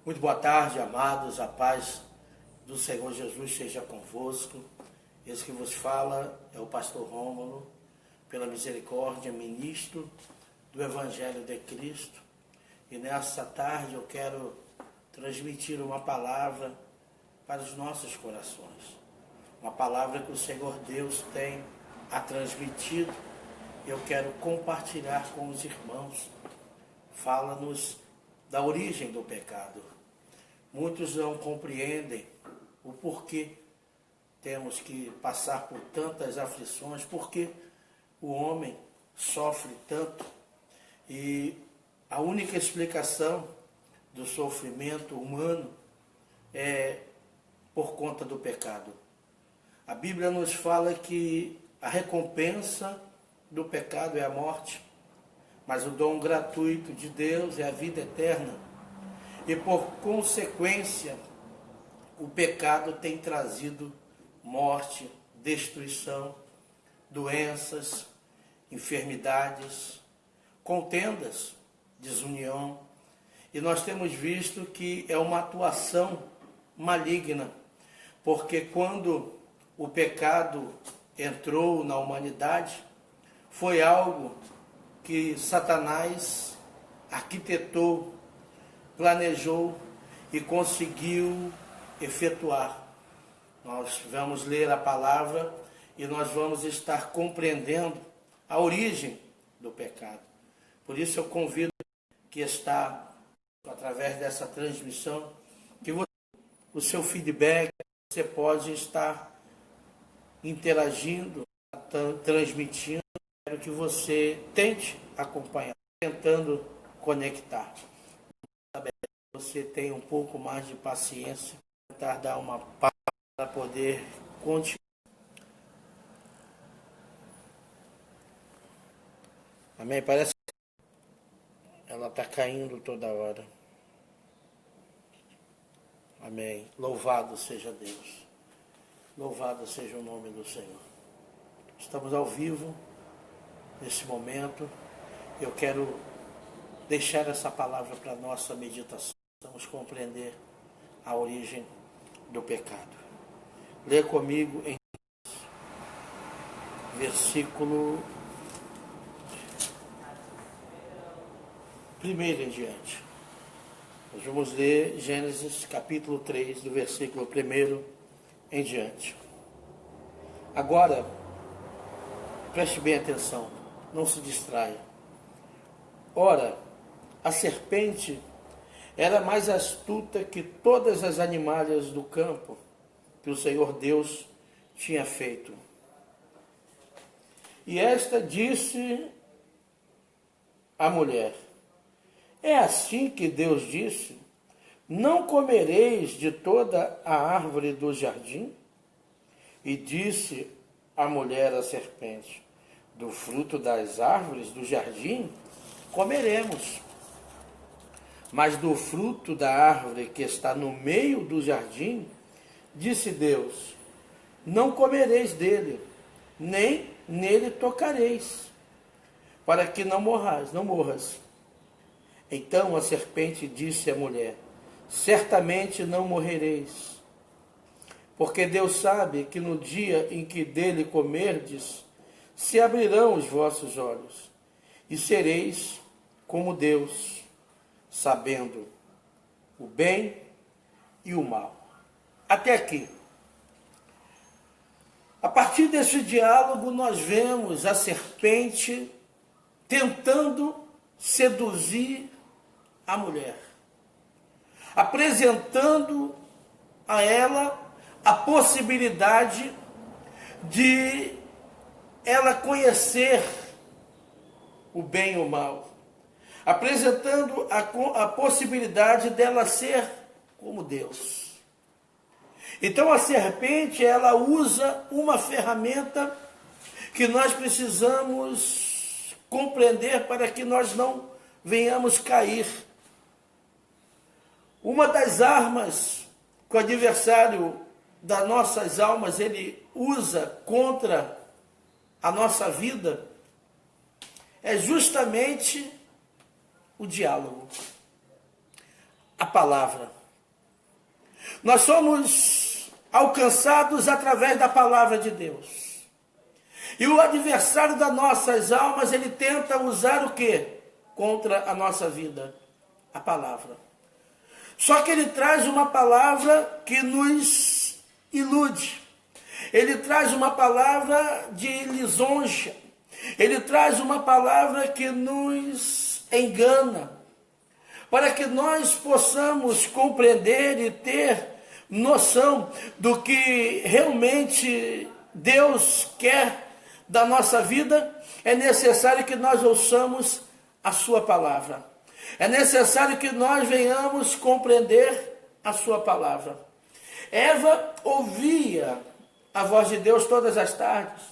Muito boa tarde, amados, a paz do Senhor Jesus seja convosco. Esse que vos fala é o pastor Rômulo, pela misericórdia, ministro do Evangelho de Cristo. E nessa tarde eu quero transmitir uma palavra para os nossos corações. Uma palavra que o Senhor Deus tem a transmitir. Eu quero compartilhar com os irmãos. Fala-nos da origem do pecado. Muitos não compreendem o porquê temos que passar por tantas aflições, porque o homem sofre tanto. E a única explicação do sofrimento humano é por conta do pecado. A Bíblia nos fala que a recompensa do pecado é a morte, mas o dom gratuito de Deus é a vida eterna. E por consequência, o pecado tem trazido morte, destruição, doenças, enfermidades, contendas, desunião. E nós temos visto que é uma atuação maligna, porque quando o pecado entrou na humanidade, foi algo que Satanás arquitetou, planejou e conseguiu efetuar. Nós vamos ler a palavra e nós vamos estar compreendendo a origem do pecado. Por isso eu convido que está, através dessa transmissão, que o seu feedback, você pode estar interagindo, transmitindo. Quero que você tente acompanhar, tentando conectar. Você tem um pouco mais de paciência, tentar dar uma pausa para poder continuar. Amém? Parece que ela está caindo toda hora. Amém. Louvado seja Deus. Louvado seja o nome do Senhor. Estamos ao vivo nesse momento. Eu quero deixar essa palavra para a nossa meditação. Vamos compreender a origem do pecado. Lê comigo em versículo 1 em diante. Nós vamos ler Gênesis capítulo 3, do versículo 1 em diante. Agora, preste bem atenção, não se distraia. Ora, a serpente era mais astuta que todas as animalhas do campo que o Senhor Deus tinha feito. E esta disse à mulher: é assim que Deus disse: não comereis de toda a árvore do jardim? E disse a mulher à serpente: do fruto das árvores do jardim comeremos, mas do fruto da árvore que está no meio do jardim, disse Deus: não comereis dele, nem nele tocareis, para que não morras. Então a serpente disse à mulher: certamente não morrereis, porque Deus sabe que no dia em que dele comerdes, se abrirão os vossos olhos, e sereis como Deus, sabendo o bem e o mal. Até aqui. A partir desse diálogo, nós vemos a serpente tentando seduzir a mulher, apresentando a ela a possibilidade de ela conhecer o bem e o mal, apresentando a possibilidade dela ser como Deus. Então a serpente, ela usa uma ferramenta que nós precisamos compreender para que nós não venhamos cair. Uma das armas que o adversário das nossas almas ele usa contra a nossa vida é justamente o diálogo. a palavra. Nós somos alcançados através da palavra de Deus. E o adversário das nossas almas, ele tenta usar o quê? Contra a nossa vida. A palavra. Só que ele traz uma palavra que nos ilude. Ele traz uma palavra de lisonja. Ele traz uma palavra que nos engana. Para que nós possamos compreender e ter noção do que realmente Deus quer da nossa vida, é necessário que nós ouçamos a sua palavra. É necessário que nós venhamos compreender a sua palavra. Eva ouvia a voz de Deus todas as tardes,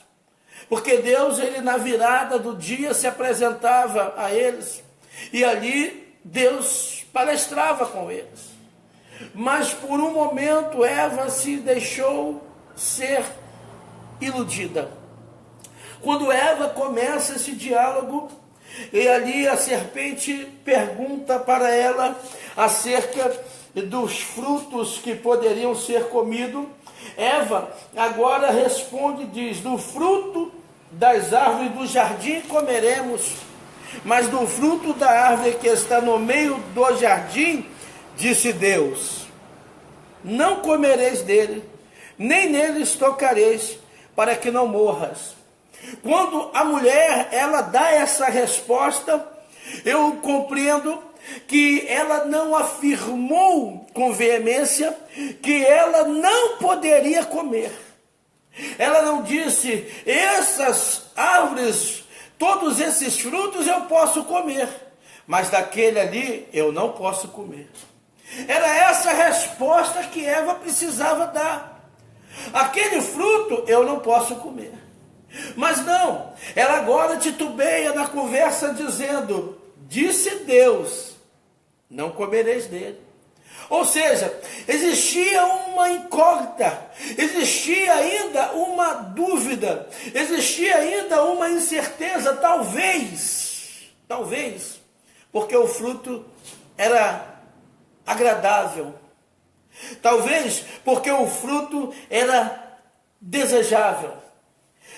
porque Deus, ele na virada do dia se apresentava a eles, e ali Deus palestrava com eles. Mas por um momento Eva se deixou ser iludida. Quando Eva começa esse diálogo, e ali a serpente pergunta para ela acerca dos frutos que poderiam ser comidos, Eva agora responde e diz: do fruto das árvores do jardim comeremos, mas do fruto da árvore que está no meio do jardim, disse Deus, não comereis dele, nem neles tocareis, para que não morras. Quando a mulher, ela dá essa resposta, eu compreendo que ela não afirmou com veemência que ela não poderia comer. Ela não disse, essas árvores, todos esses frutos eu posso comer, mas daquele ali eu não posso comer. Era essa a resposta que Eva precisava dar. Aquele fruto eu não posso comer. Mas não, ela agora titubeia na conversa dizendo, disse Deus, não comereis dele. Ou seja, existia uma incógnita, existia ainda uma dúvida, existia ainda uma incerteza, talvez, porque o fruto era agradável, talvez porque o fruto era desejável,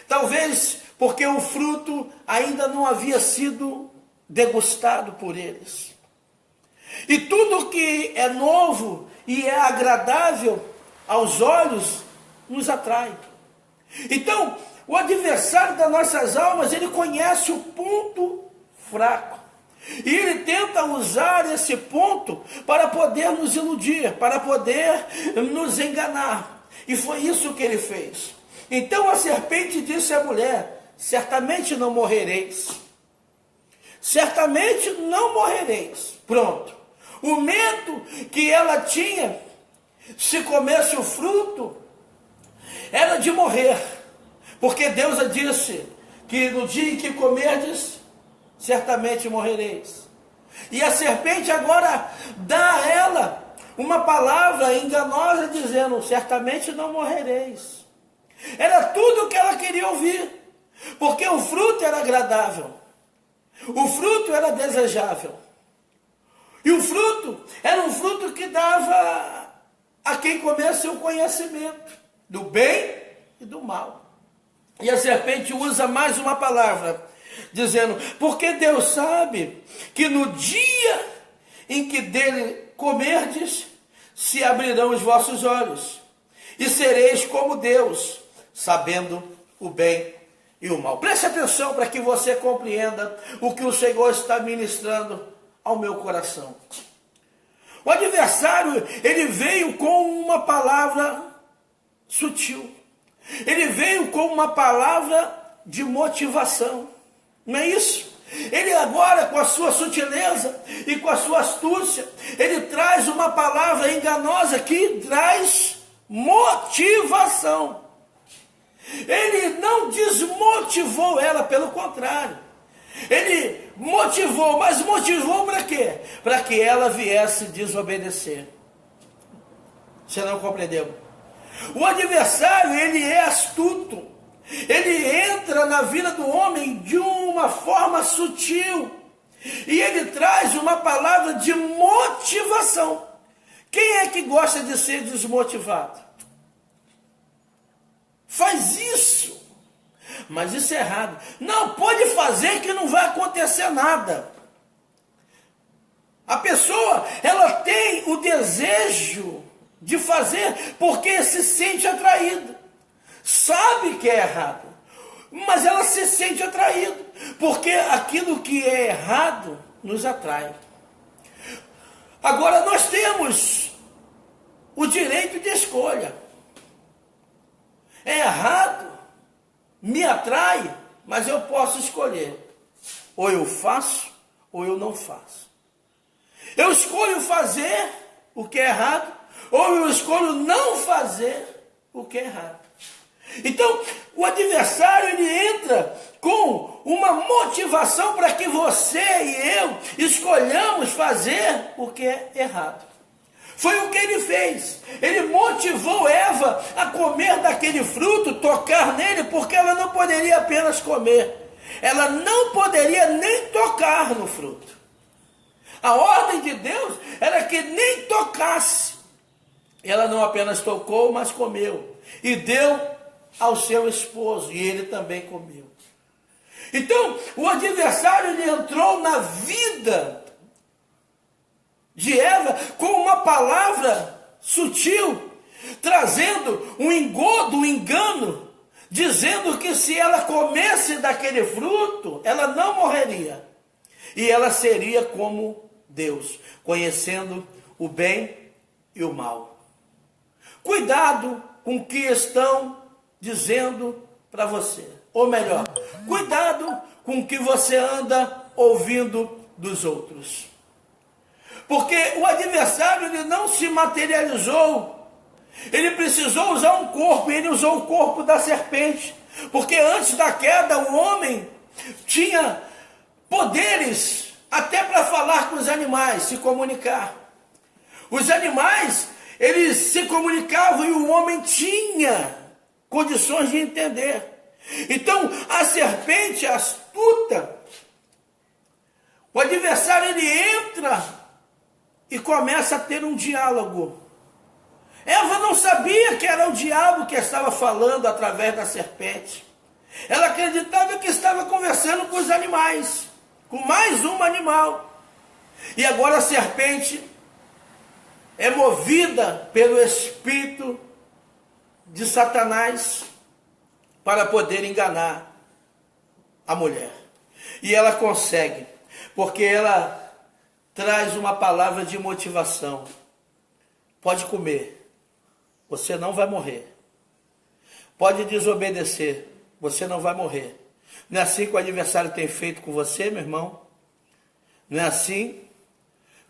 talvez porque o fruto ainda não havia sido degustado por eles. E tudo que é novo e é agradável aos olhos nos atrai. Então, o adversário das nossas almas, ele conhece o ponto fraco. E ele tenta usar esse ponto para poder nos iludir, para poder nos enganar. E foi isso que ele fez. Então a serpente disse à mulher, certamente não morrereis. Certamente não morrereis. Pronto. O medo que ela tinha, se comesse o fruto, era de morrer. Porque Deus a disse que no dia em que comerdes, certamente morrereis. E a serpente agora dá a ela uma palavra enganosa dizendo, certamente não morrereis. Era tudo o que ela queria ouvir. Porque o fruto era agradável. O fruto era desejável. E o fruto era um fruto que dava a quem comesse o conhecimento do bem e do mal. E a serpente usa mais uma palavra, dizendo, porque Deus sabe que no dia em que dele comerdes, se abrirão os vossos olhos, e sereis como Deus, sabendo o bem e o mal. Preste atenção para que você compreenda o que o Senhor está ministrando ao meu coração. O adversário, ele veio com uma palavra sutil. Ele veio com uma palavra de motivação. Não é isso? Ele agora, com a sua sutileza e com a sua astúcia, ele traz uma palavra enganosa que traz motivação. Ele não desmotivou ela, pelo contrário. Ele motivou, mas motivou para quê? Para que ela viesse desobedecer. Você não compreendeu? O adversário, ele é astuto. Ele entra na vida do homem de uma forma sutil. E ele traz uma palavra de motivação. Quem é que gosta de ser desmotivado? Faz isso. Mas isso é errado. Não, pode fazer que não vai acontecer nada. A pessoa, ela tem o desejo de fazer porque se sente atraída. Sabe que é errado, mas ela se sente atraída, porque aquilo que é errado nos atrai. Agora nós temos o direito de escolha. É errado, me atrai, mas eu posso escolher. Ou eu faço, ou eu não faço. Eu escolho fazer o que é errado, ou eu escolho não fazer o que é errado. Então, o adversário, ele entra com uma motivação para que você e eu escolhamos fazer o que é errado. Foi o que ele fez. Ele motivou Eva a comer daquele fruto, tocar nele, porque ela não poderia apenas comer. Ela não poderia nem tocar no fruto. A ordem de Deus era que nem tocasse. Ela não apenas tocou, mas comeu. E deu ao seu esposo, e ele também comeu. Então, o adversário, ele entrou na vida de Eva com uma palavra sutil, trazendo um engodo, um engano, dizendo que se ela comesse daquele fruto, ela não morreria. E ela seria como Deus, conhecendo o bem e o mal. Cuidado com o que estão dizendo para você. Ou melhor, cuidado com o que você anda ouvindo dos outros. Porque o adversário, ele não se materializou. Ele precisou usar um corpo, ele usou o corpo da serpente. Porque antes da queda, o homem tinha poderes até para falar com os animais, se comunicar. Os animais, eles se comunicavam e o homem tinha condições de entender. Então, a serpente astuta, o adversário, ele entra e começa a ter um diálogo. Eva não sabia que era o diabo que estava falando através da serpente. Ela acreditava que estava conversando com os animais, com mais um animal. E agora a serpente é movida pelo espírito de Satanás para poder enganar a mulher. E ela consegue, porque ela traz uma palavra de motivação. Pode comer, você não vai morrer. Pode desobedecer, você não vai morrer. Não é assim que o adversário tem feito com você, meu irmão? Não é assim?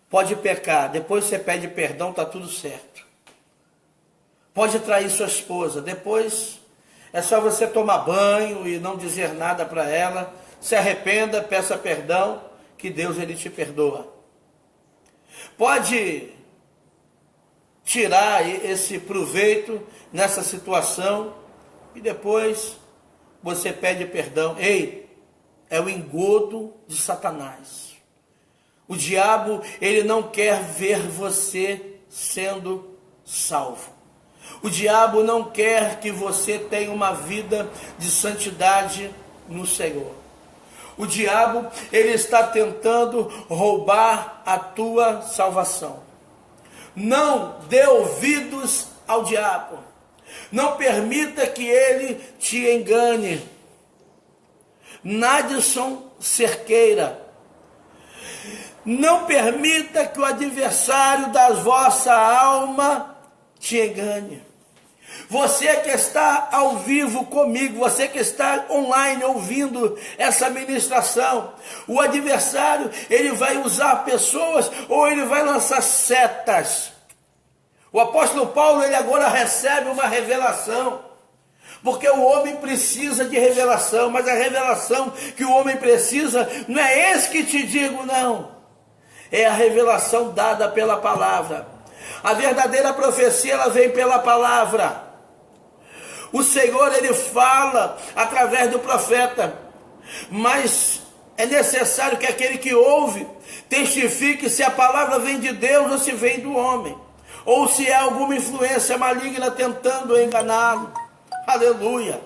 Pode pecar, depois você pede perdão, está tudo certo. Pode trair sua esposa, depois é só você tomar banho e não dizer nada para ela. Se arrependa, peça perdão, que Deus, ele te perdoa. Pode tirar esse proveito nessa situação e depois você pede perdão. Ei, é o engodo de Satanás. O diabo, ele não quer ver você sendo salvo. O diabo não quer que você tenha uma vida de santidade no Senhor. O diabo, ele está tentando roubar a tua salvação. Não dê ouvidos ao diabo. Não permita que ele te engane. Nadson Cerqueira. Não permita que o adversário da vossa alma te engane. Você que está ao vivo comigo, você que está online ouvindo essa ministração, o adversário, ele vai usar pessoas ou ele vai lançar setas. O apóstolo Paulo, ele agora recebe uma revelação, porque o homem precisa de revelação, mas a revelação que o homem precisa não é esse que te digo, não. É a revelação dada pela palavra. A verdadeira profecia, ela vem pela palavra. O Senhor, ele fala através do profeta, mas é necessário que aquele que ouve testifique se a palavra vem de Deus ou se vem do homem, ou se é alguma influência maligna tentando enganá-lo. Aleluia!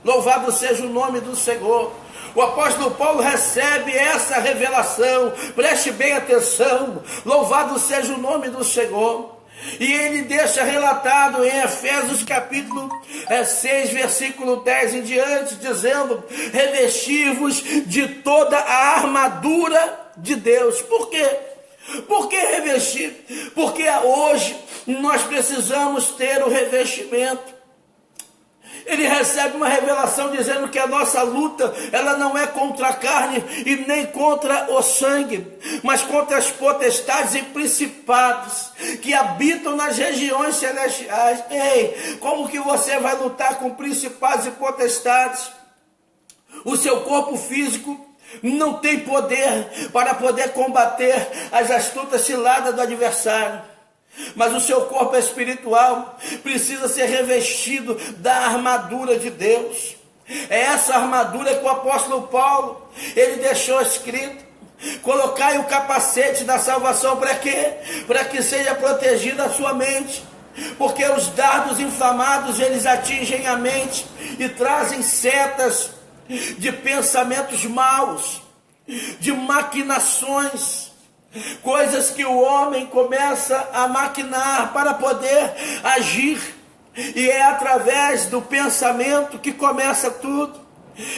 Louvado seja o nome do Senhor. O apóstolo Paulo recebe essa revelação, preste bem atenção, louvado seja o nome do Senhor. E ele deixa relatado em Efésios capítulo 6, versículo 10 em diante, dizendo: revesti-vos de toda a armadura de Deus. Por quê? Por que revestir? Porque hoje nós precisamos ter o revestimento. Ele recebe uma revelação dizendo que a nossa luta, ela não é contra a carne e nem contra o sangue, mas contra as potestades e principados que habitam nas regiões celestiais. Ei, como que você vai lutar com principados e potestades? O seu corpo físico não tem poder para poder combater as astutas ciladas do adversário. Mas o seu corpo espiritual precisa ser revestido da armadura de Deus. É essa armadura que o apóstolo Paulo, ele deixou escrito: colocai o capacete da salvação. Para quê? Para que seja protegida a sua mente, porque os dardos inflamados, eles atingem a mente e trazem setas de pensamentos maus, de maquinações, coisas que o homem começa a maquinar para poder agir, e é através do pensamento que começa tudo.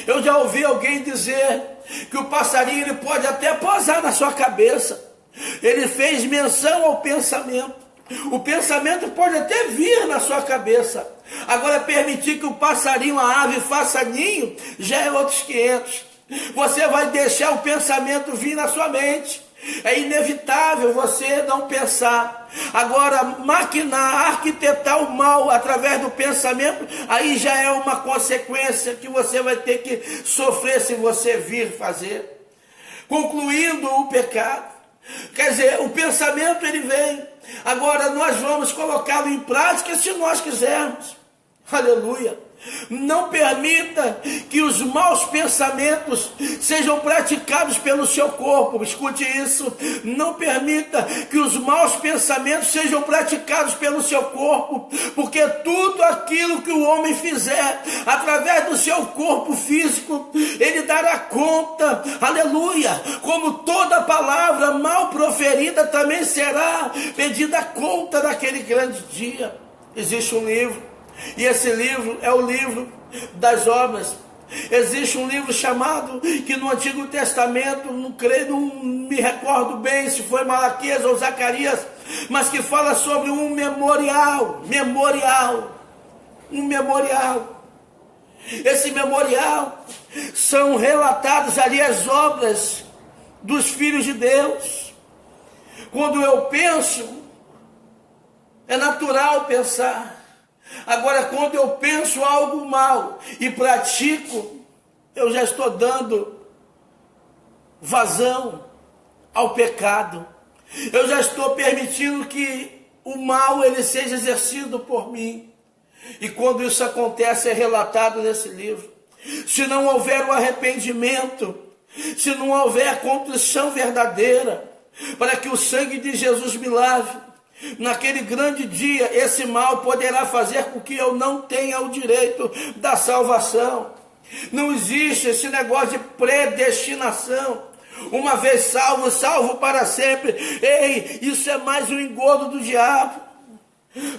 Eu já ouvi alguém dizer que o passarinho ele pode até pousar na sua cabeça. Ele fez menção ao pensamento. O pensamento pode até vir na sua cabeça. Agora, permitir que o passarinho, a ave, faça ninho, já é outros 500. Você vai deixar o pensamento vir na sua mente. É inevitável você não pensar. Agora, maquinar, arquitetar o mal através do pensamento, aí já é uma consequência que você vai ter que sofrer se você vir fazer. Concluindo o pecado, quer dizer, o pensamento ele vem. Agora nós vamos colocá-lo em prática se nós quisermos. Aleluia! Não permita que os maus pensamentos sejam praticados pelo seu corpo. Escute isso. Não permita que os maus pensamentos sejam praticados pelo seu corpo, porque tudo aquilo que o homem fizer através do seu corpo físico, ele dará conta. Aleluia! Como toda palavra mal proferida também será pedida conta naquele grande dia. Existe um livro, e esse livro é o livro das obras. Existe um livro chamado, que no Antigo Testamento, não me recordo bem se foi Malaquias ou Zacarias, mas que fala sobre um memorial. Um memorial. Esse memorial são relatadas ali as obras dos filhos de Deus. Quando eu penso, é natural pensar. Agora, quando eu penso algo mal e pratico, eu já estou dando vazão ao pecado. Eu já estou permitindo que o mal ele seja exercido por mim. E quando isso acontece, é relatado nesse livro. Se não houver o arrependimento, se não houver a contrição verdadeira, para que o sangue de Jesus me lave, naquele grande dia, esse mal poderá fazer com que eu não tenha o direito da salvação. Não existe esse negócio de predestinação. Uma vez salvo, salvo para sempre. Ei, isso é mais um engodo do diabo.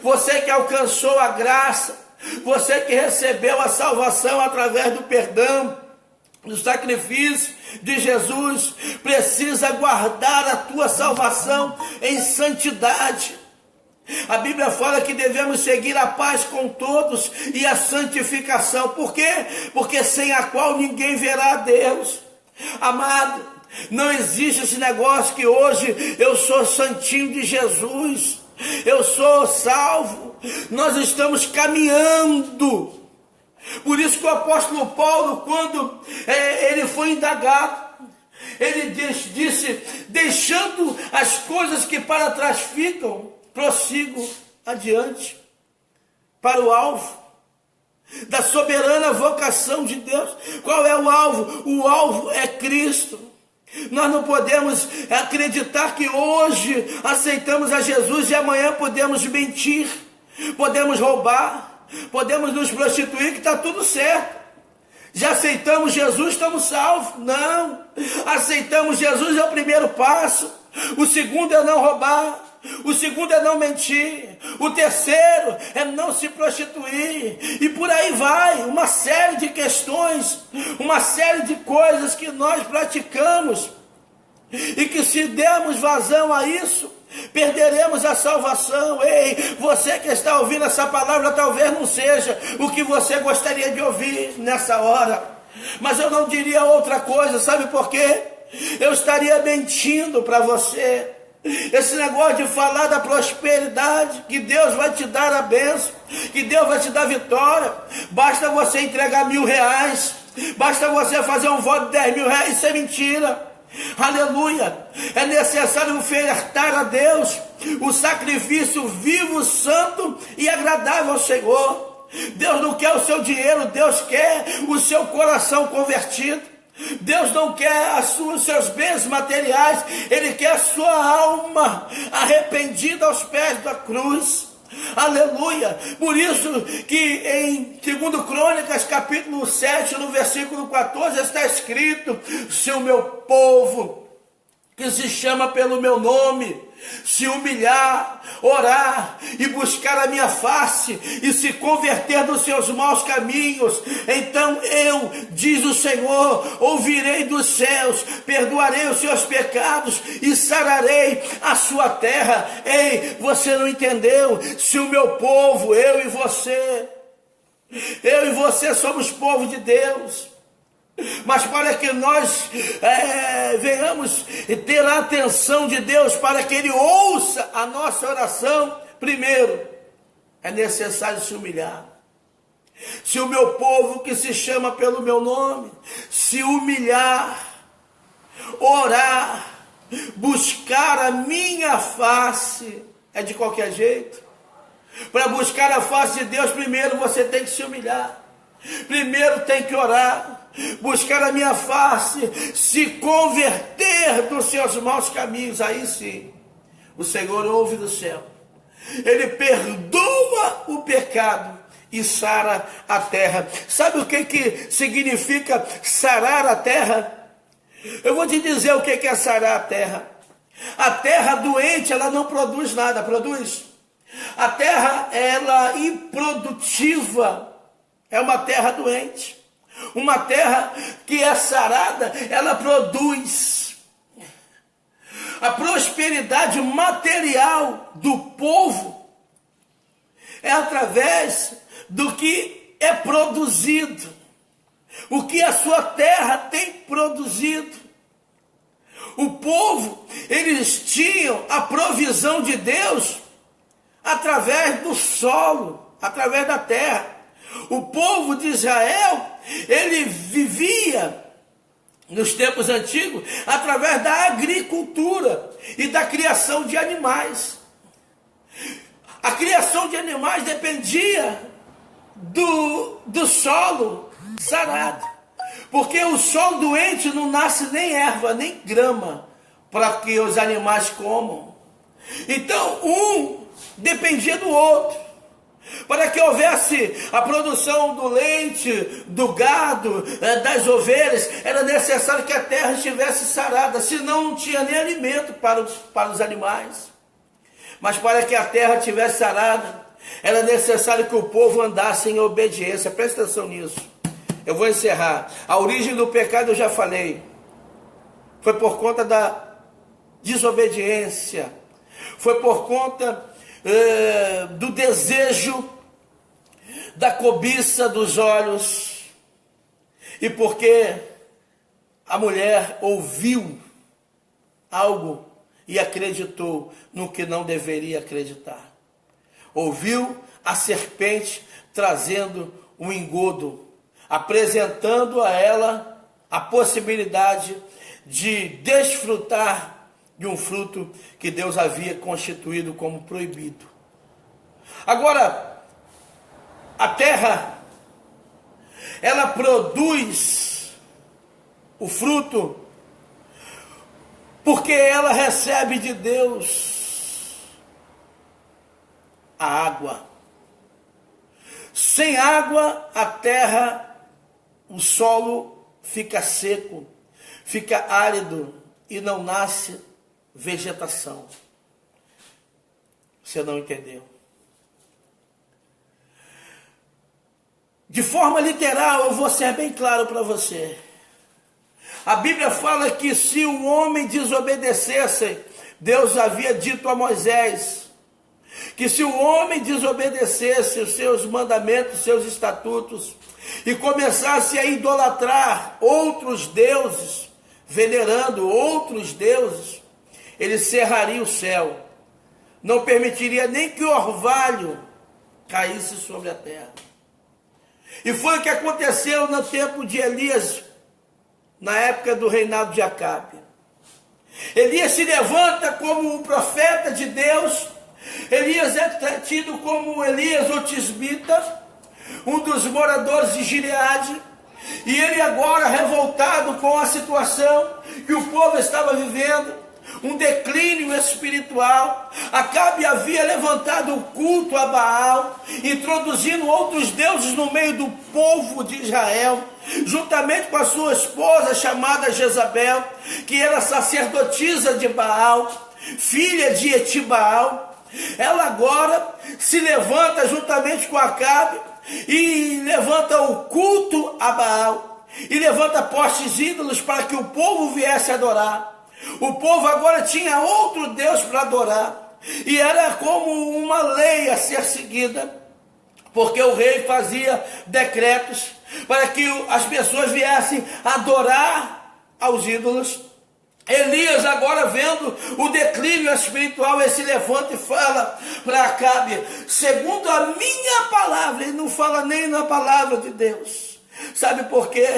Você que alcançou a graça, você que recebeu a salvação através do perdão, do sacrifício de Jesus, precisa guardar a tua salvação em santidade. A Bíblia fala que devemos seguir a paz com todos e a santificação. Por quê? Porque sem a qual ninguém verá a Deus. Amado, não existe esse negócio que hoje eu sou santinho de Jesus, eu sou salvo. Nós estamos caminhando. Por isso que o apóstolo Paulo, quando ele foi indagado, ele disse: deixando as coisas que para trás ficam, prossigo adiante para o alvo da soberana vocação de Deus. Qual é o alvo? O alvo é Cristo. Nós não podemos acreditar que hoje aceitamos a Jesus e amanhã podemos mentir, podemos roubar, podemos nos prostituir, que está tudo certo. Já aceitamos Jesus, estamos salvos. Não, aceitamos Jesus é o primeiro passo. O segundo é não roubar. O segundo é não mentir. O terceiro é não se prostituir. E por aí vai, uma série de questões, uma série de coisas que nós praticamos. E que se dermos vazão a isso, perderemos a salvação. Ei, você que está ouvindo essa palavra, talvez não seja o que você gostaria de ouvir nessa hora. Mas eu não diria outra coisa, sabe por quê? Eu estaria mentindo para você. Esse negócio de falar da prosperidade, que Deus vai te dar a bênção, que Deus vai te dar vitória, basta você entregar R$1.000, basta você fazer um voto de R$10.000, isso é mentira. Aleluia, é necessário ofertar a Deus o sacrifício vivo, santo e agradável ao Senhor. Deus não quer o seu dinheiro, Deus quer o seu coração convertido. Deus não quer os seus bens materiais, Ele quer a sua alma arrependida aos pés da cruz. Aleluia, por isso que em 2 Crônicas capítulo 7, no versículo 14, está escrito: se o meu povo, que se chama pelo meu nome, se humilhar, orar e buscar a minha face e se converter dos seus maus caminhos, então eu, diz o Senhor, ouvirei dos céus, perdoarei os seus pecados e sararei a sua terra. Ei, você não entendeu? Se o meu povo, eu e você somos povo de Deus. Mas para que nós venhamos ter a atenção de Deus, para que Ele ouça a nossa oração, primeiro, é necessário se humilhar. Se o meu povo que se chama pelo meu nome, se humilhar, orar, buscar a minha face, é de qualquer jeito. Para buscar a face de Deus, primeiro você tem que se humilhar. Primeiro tem que orar, buscar a minha face, se converter dos seus maus caminhos. Aí sim, o Senhor ouve do céu, Ele perdoa o pecado e sara a terra. Sabe o que significa sarar a terra? Eu vou te dizer o que é sarar a terra. A terra doente, ela não produz nada, produz? A terra, ela improdutiva, é uma terra doente. Uma terra que é sarada, ela produz. A prosperidade material do povo é através do que é produzido, o que a sua terra tem produzido. O povo, eles tinham a provisão de Deus através do solo, através da terra. O povo de Israel, ele vivia nos tempos antigos através da agricultura e da criação de animais. A criação de animais dependia do solo sarado, porque o solo doente não nasce nem erva, nem grama para que os animais comam. Então um dependia do outro. Para que houvesse a produção do leite, do gado, das ovelhas, era necessário que a terra estivesse sarada, senão não tinha nem alimento para os animais. Mas para que a terra estivesse sarada, era necessário que o povo andasse em obediência. Presta atenção nisso. Eu vou encerrar. A origem do pecado eu já falei. Foi por conta da desobediência. Foi por conta do desejo, da cobiça dos olhos, e porque a mulher ouviu algo e acreditou no que não deveria acreditar. Ouviu a serpente trazendo um engodo, apresentando a ela a possibilidade de desfrutar de um fruto que Deus havia constituído como proibido. Agora, a terra, ela produz o fruto porque ela recebe de Deus a água. Sem água, a terra, o solo fica seco, fica árido e não nasce vegetação. Você não entendeu? De forma literal, eu vou ser bem claro para você. A Bíblia fala que se o homem desobedecesse, Deus havia dito a Moisés, que se o homem desobedecesse os seus mandamentos, os seus estatutos, e começasse a idolatrar outros deuses, venerando outros deuses, ele cerraria o céu, não permitiria nem que o orvalho caísse sobre a terra. E foi o que aconteceu no tempo de Elias, na época do reinado de Acabe. Elias se levanta como um profeta de Deus. Elias é tido como Elias o tisbita, um dos moradores de Gileade, e ele agora revoltado com a situação que o povo estava vivendo, um declínio espiritual. Acabe havia levantado o culto a Baal, introduzindo outros deuses no meio do povo de Israel, juntamente com a sua esposa chamada Jezabel, que era sacerdotisa de Baal, filha de Etibaal. Ela agora se levanta juntamente com Acabe e levanta o culto a Baal, e levanta postes ídolos para que o povo viesse adorar. O povo agora tinha outro Deus para adorar, e era como uma lei a ser seguida, porque o rei fazia decretos para que as pessoas viessem adorar aos ídolos. Elias, agora vendo o declínio espiritual, ele se levanta e fala para Acabe: segundo a minha palavra. Ele não fala nem na palavra de Deus. Sabe por quê?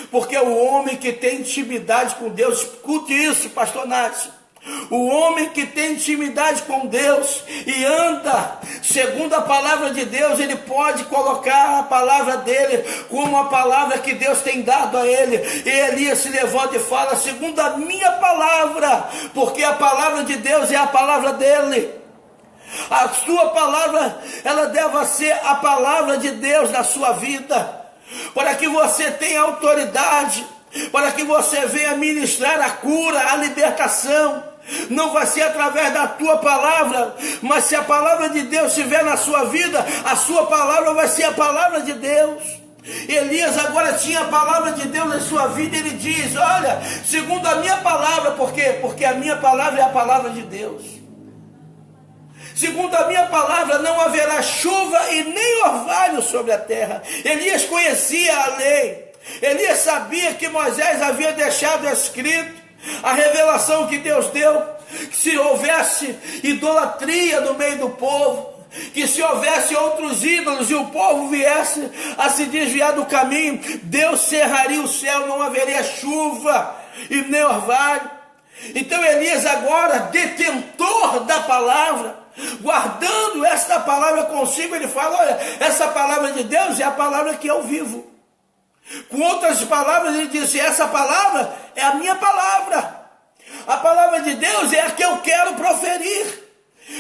Porque o homem que tem intimidade com Deus, escute isso, pastor Nácio, o homem que tem intimidade com Deus e anda segundo a palavra de Deus, ele pode colocar a palavra dele como a palavra que Deus tem dado a ele. E Elias se levanta e fala: segundo a minha palavra, porque a palavra de Deus é a palavra dele. A sua palavra, ela deve ser a palavra de Deus na sua vida, para que você tenha autoridade, para que você venha ministrar a cura, a libertação. Não vai ser através da tua palavra, mas se a palavra de Deus estiver na sua vida, a sua palavra vai ser a palavra de Deus. Elias agora tinha a palavra de Deus na sua vida. Ele diz: olha, segundo a minha palavra. Por quê? Porque a minha palavra é a palavra de Deus. Segundo a minha palavra, não haverá chuva e nem orvalho sobre a terra. Elias conhecia a lei. Elias sabia que Moisés havia deixado escrito a revelação que Deus deu, que se houvesse idolatria no meio do povo, que se houvesse outros ídolos e o povo viesse a se desviar do caminho, Deus cerraria o céu, não haveria chuva e nem orvalho. Então Elias agora, detentor da palavra, guardando esta palavra consigo, ele fala: olha, essa palavra de Deus é a palavra que eu vivo. Com outras palavras, ele disse: essa palavra é a minha palavra. A palavra de Deus é a que eu quero proferir.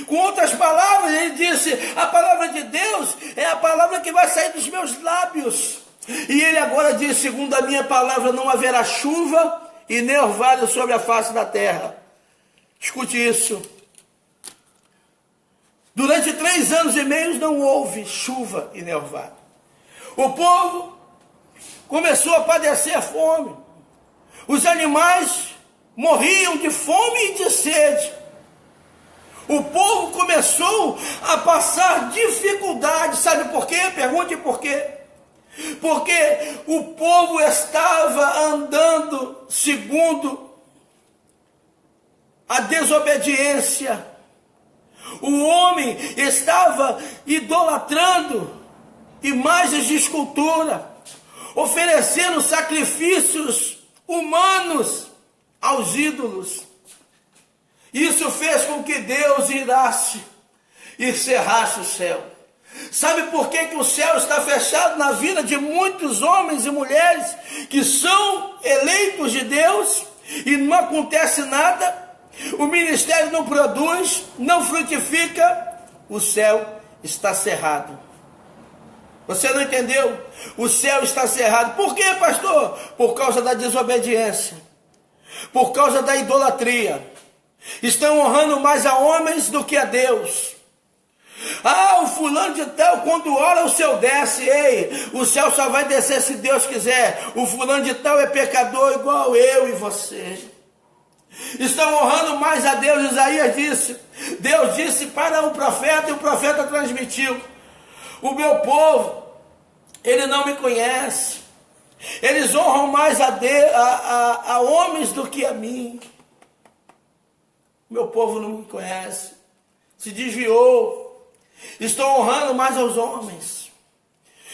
Com outras palavras, ele disse: a palavra de Deus é a palavra que vai sair dos meus lábios. E ele agora diz: segundo a minha palavra, não haverá chuva e nem orvalho sobre a face da terra. Escute isso. Durante 3 anos e meio não houve chuva e nem orvalho. O povo começou a padecer fome. Os animais morriam de fome e de sede. O povo começou a passar dificuldade. Sabe por quê? Pergunte por quê. Porque o povo estava andando segundo a desobediência. O homem estava idolatrando imagens de escultura, oferecendo sacrifícios humanos aos ídolos. Isso fez com que Deus irasse e cerrasse o céu. Sabe por que o céu está fechado na vida de muitos homens e mulheres que são eleitos de Deus e não acontece nada, o ministério não produz, não frutifica, o céu está cerrado. Você não entendeu? O céu está cerrado. Por quê, pastor? Por causa da desobediência, por causa da idolatria. Estão honrando mais a homens do que a Deus. O fulano de tal, quando ora, o céu desce. Ei, o céu só vai descer se Deus quiser. O fulano de tal é pecador igual eu e você. Estão honrando mais a Deus. Isaías disse, Deus disse para o profeta, e o profeta transmitiu: o meu povo, ele não me conhece. Eles honram mais a homens do que a mim. Meu povo não me conhece, se desviou. Estão honrando mais aos homens.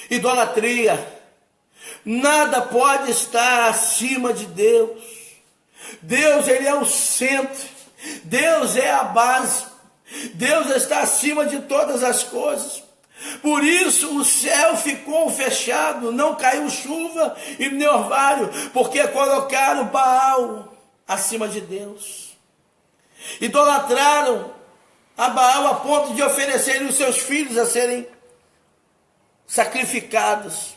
Idolatria. Nada pode estar acima de Deus. Deus, ele é o centro. Deus é a base. Deus está acima de todas as coisas. Por isso o céu ficou fechado, não caiu chuva e nem orvalho, porque colocaram Baal acima de Deus. Idolatraram a Baal a ponto de oferecerem os seus filhos a serem sacrificados.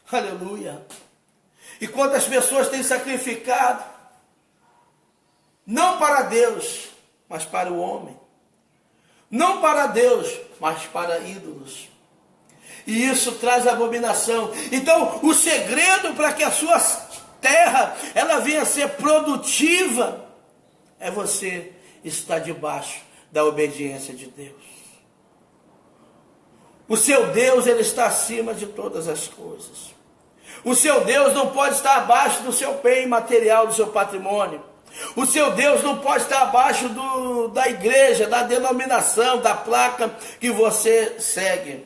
Aleluia. E quantas pessoas têm sacrificado, não para Deus, mas para o homem. Não para Deus, mas para ídolos. E isso traz abominação. Então, o segredo para que a sua terra ela venha a ser produtiva é você estar debaixo da obediência de Deus. O seu Deus, ele está acima de todas as coisas. O seu Deus não pode estar abaixo do seu bem material, do seu patrimônio. O seu Deus não pode estar abaixo da igreja, da denominação, da placa que você segue.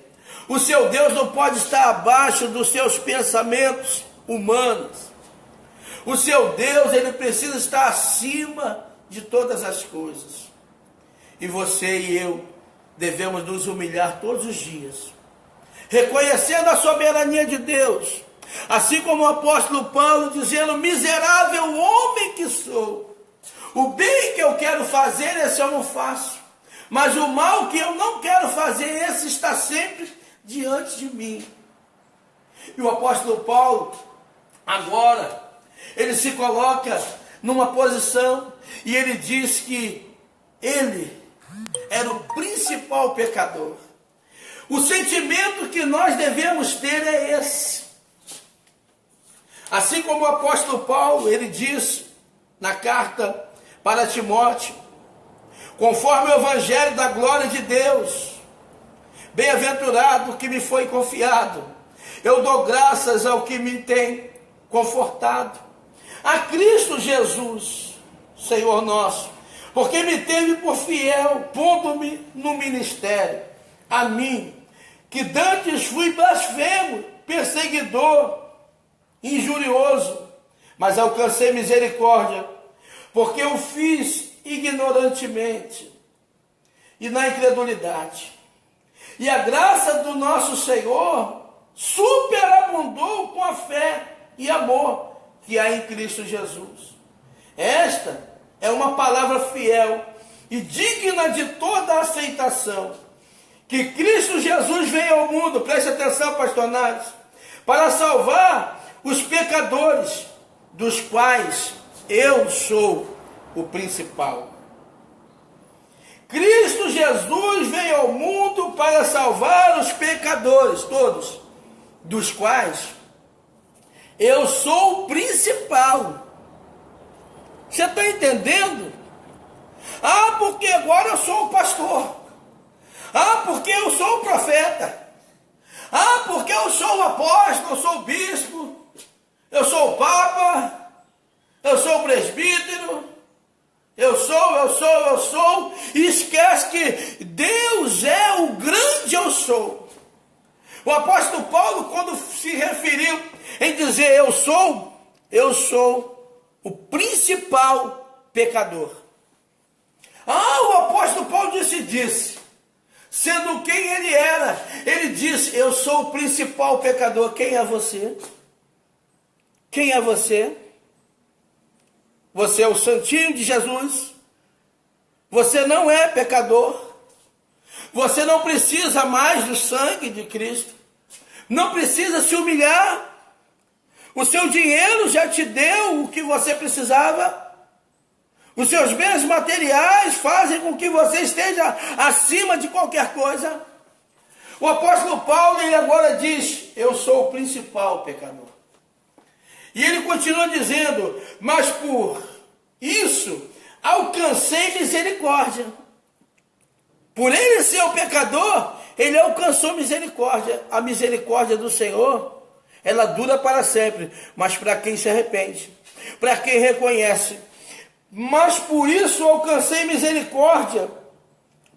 O seu Deus não pode estar abaixo dos seus pensamentos humanos. O seu Deus, ele precisa estar acima de todas as coisas. E você e eu devemos nos humilhar todos os dias, reconhecendo a soberania de Deus, assim como o apóstolo Paulo dizendo: miserável homem que sou, o bem que eu quero fazer, esse eu não faço, mas o mal que eu não quero fazer, esse está sempre diante de mim. E o apóstolo Paulo, agora, ele se coloca numa posição, e ele diz que ele era o principal pecador. O sentimento que nós devemos ter é esse. Assim como o apóstolo Paulo, ele diz na carta para Timóteo: conforme o evangelho da glória de Deus, bem-aventurado o que me foi confiado, eu dou graças ao que me tem confortado, a Cristo Jesus, Senhor nosso, porque me teve por fiel, pondo-me no ministério, a mim, que dantes fui blasfemo, perseguidor, injurioso, mas alcancei misericórdia, porque eu fiz ignorantemente e na incredulidade. E a graça do nosso Senhor superabundou com a fé e amor que há em Cristo Jesus. Esta é uma palavra fiel e digna de toda aceitação, que Cristo Jesus veio ao mundo, preste atenção, pastor Nares, para salvar os pecadores, dos quais eu sou o principal. Cristo Jesus veio ao mundo para salvar os pecadores, todos, dos quais eu sou o principal. Você está entendendo? Porque agora eu sou o pastor. Porque eu sou o profeta. Porque eu sou o apóstolo, eu sou o bispo, eu sou o papa, eu sou o presbítero, eu sou, e esquece que Deus é o grande eu sou. O apóstolo Paulo, quando se referiu em dizer eu sou o principal pecador. O apóstolo Paulo disse, sendo quem ele era, ele disse: eu sou o principal pecador. Quem é você? Quem é você? Você é o santinho de Jesus. Você não é pecador. Você não precisa mais do sangue de Cristo. Não precisa se humilhar. O seu dinheiro já te deu o que você precisava. Os seus bens materiais fazem com que você esteja acima de qualquer coisa. O apóstolo Paulo, ele agora diz: eu sou o principal pecador. E ele continua dizendo: mas por isso alcancei misericórdia. Por ele ser o pecador, ele alcançou misericórdia. A misericórdia do Senhor, ela dura para sempre, mas para quem se arrepende, para quem reconhece. Mas por isso alcancei misericórdia,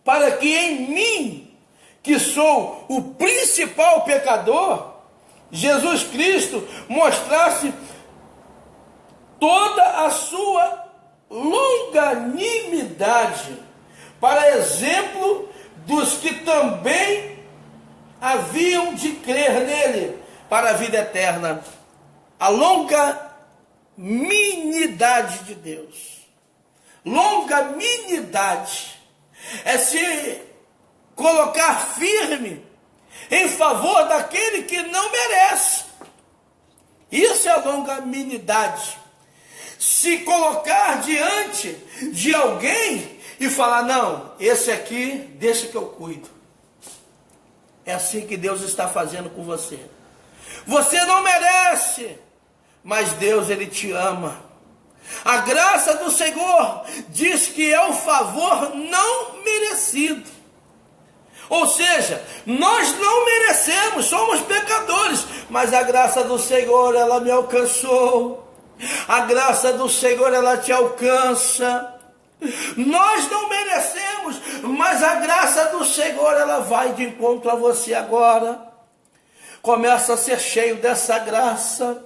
para que em mim, que sou o principal pecador, Jesus Cristo mostrasse toda a sua longanimidade, para exemplo dos que também haviam de crer nele, para a vida eterna. A longanimidade de Deus. Longanimidade é se colocar firme em favor daquele que não merece. Isso é a longanimidade. Se colocar diante de alguém e falar: não, esse aqui deixa que eu cuido. É assim que Deus está fazendo com você. Você não merece, mas Deus, ele te ama. A graça do Senhor diz que é um favor não merecido. Ou seja, nós não merecemos, somos pecadores, mas a graça do Senhor, ela me alcançou. A graça do Senhor, ela te alcança. Nós não merecemos, mas a graça do Senhor, ela vai de encontro a você agora. Começa a ser cheio dessa graça.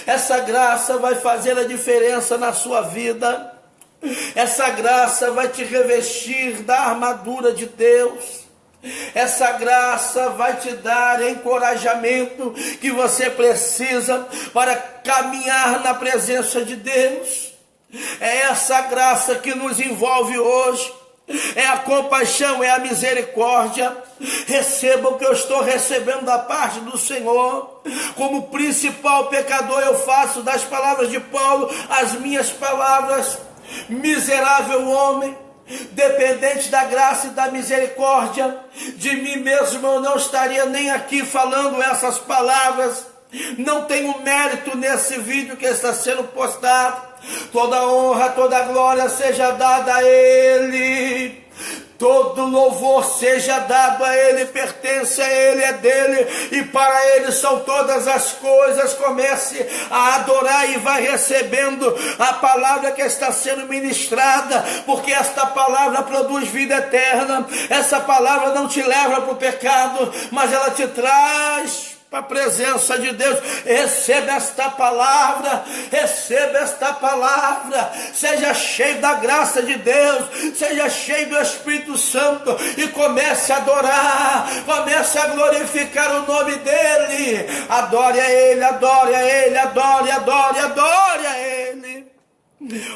Essa graça vai fazer a diferença na sua vida. Essa graça vai te revestir da armadura de Deus. Essa graça vai te dar encorajamento que você precisa para caminhar na presença de Deus. É essa graça que nos envolve hoje. É a compaixão, é a misericórdia. Receba o que eu estou recebendo da parte do Senhor. Como principal pecador, eu faço das palavras de Paulo as minhas palavras. Miserável homem, dependente da graça e da misericórdia, de mim mesmo eu não estaria nem aqui falando essas palavras. Não tenho mérito nesse vídeo que está sendo postado. Toda honra, toda glória seja dada a Ele. Todo louvor seja dado a Ele, pertence a Ele, é dele, e para Ele são todas as coisas. Comece a adorar e vai recebendo a palavra que está sendo ministrada, porque esta palavra produz vida eterna. Essa palavra não te leva para o pecado, mas ela te traz para a presença de Deus. Receba esta palavra, receba esta palavra. Seja cheio da graça de Deus, seja cheio do Espírito Santo e comece a adorar, comece a glorificar o nome dEle. Adore a Ele, adore a Ele, adore, adore, adore a Ele.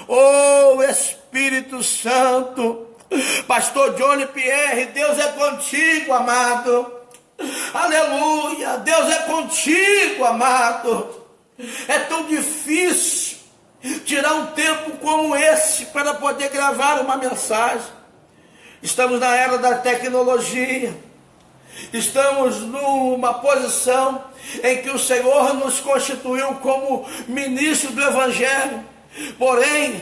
Oh Espírito Santo, Pastor Johnny Pierre, Deus é contigo, amado. Aleluia, Deus é contigo, amado. É tão difícil tirar um tempo como esse para poder gravar uma mensagem. Estamos na era da tecnologia. Estamos numa posição em que o Senhor nos constituiu como ministro do Evangelho. Porém,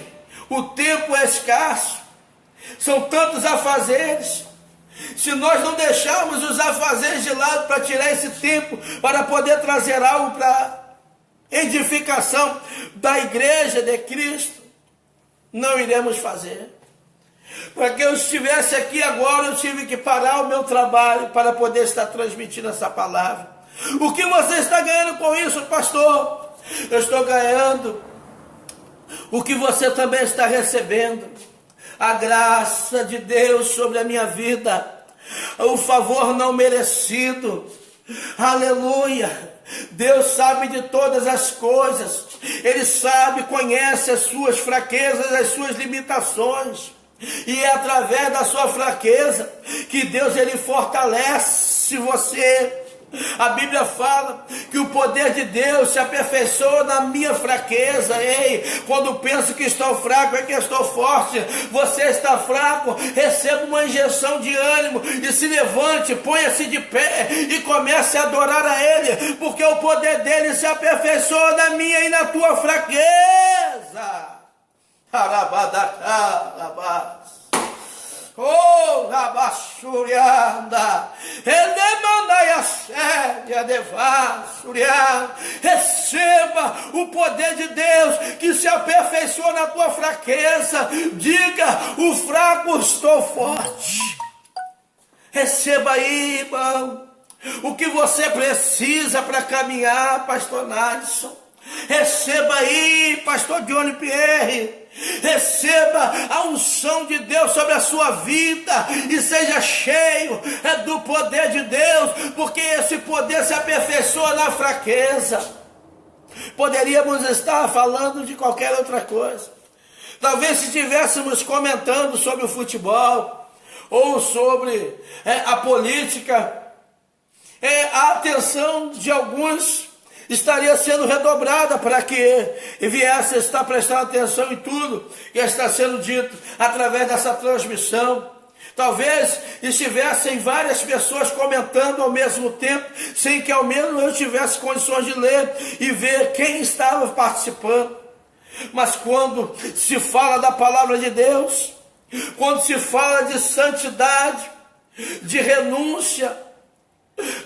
o tempo é escasso. São tantos afazeres. Se nós não deixarmos os afazeres de lado para tirar esse tempo, para poder trazer algo para edificação da igreja de Cristo, não iremos fazer. Para que eu estivesse aqui agora, eu tive que parar o meu trabalho para poder estar transmitindo essa palavra. O que você está ganhando com isso, pastor? Eu estou ganhando o que você também está recebendo. A graça de Deus sobre a minha vida, o favor não merecido, Aleluia! Deus sabe de todas as coisas. Ele sabe, conhece as suas fraquezas, as suas limitações. E é através da sua fraqueza que Deus ele fortalece você. A Bíblia fala que o poder de Deus se aperfeiçoa na minha fraqueza. Ei, quando penso que estou fraco é que estou forte. Você está fraco, receba uma injeção de ânimo e se levante, ponha-se de pé e comece a adorar a Ele, porque o poder dele se aperfeiçoa na minha e na tua fraqueza. Arabadacá, oh, Rabachurianda, receba o poder de Deus que se aperfeiçoa na tua fraqueza. Diga: o fraco estou forte. Receba aí, irmão, o que você precisa para caminhar, pastor Nadson. Receba aí, pastor Johnny Pierre. Receba a unção de Deus sobre a sua vida e seja cheio do poder de Deus, porque esse poder se aperfeiçoa na fraqueza. Poderíamos estar falando de qualquer outra coisa. Talvez se estivéssemos comentando sobre o futebol ou sobre a política, a atenção de alguns estaria sendo redobrada para que viesse a estar prestando atenção em tudo que está sendo dito através dessa transmissão. Talvez estivessem várias pessoas comentando ao mesmo tempo, sem que ao menos eu tivesse condições de ler e ver quem estava participando. Mas quando se fala da palavra de Deus, quando se fala de santidade, de renúncia,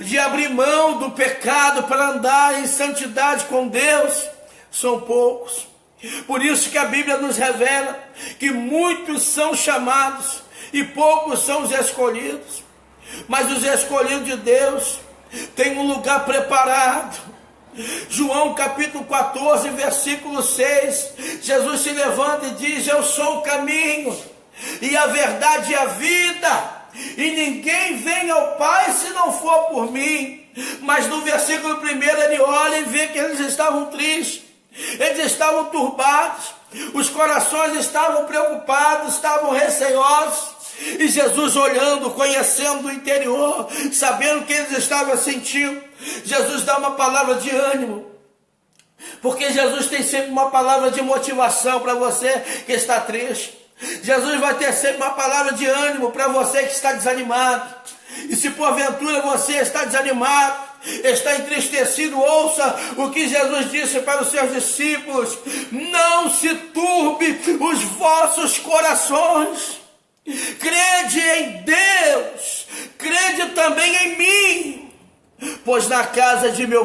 de abrir mão do pecado para andar em santidade com Deus, são poucos. Por isso que a Bíblia nos revela que muitos são chamados e poucos são os escolhidos. Mas os escolhidos de Deus têm um lugar preparado. João capítulo 14, versículo 6, Jesus se levanta e diz: eu sou o caminho e a verdade e a vida, e ninguém vem ao Pai se não for por mim. Mas no versículo 1 ele olha e vê que eles estavam tristes, eles estavam turbados, os corações estavam preocupados, estavam receosos. E Jesus olhando, conhecendo o interior, sabendo o que eles estavam sentindo, Jesus dá uma palavra de ânimo. Porque Jesus tem sempre uma palavra de motivação para você que está triste. Jesus vai ter sempre uma palavra de ânimo para você que está desanimado. E se porventura você está desanimado, está entristecido, ouça o que Jesus disse para os seus discípulos: não se turbe os vossos corações. Crede em Deus, crede também em mim, pois na casa de meu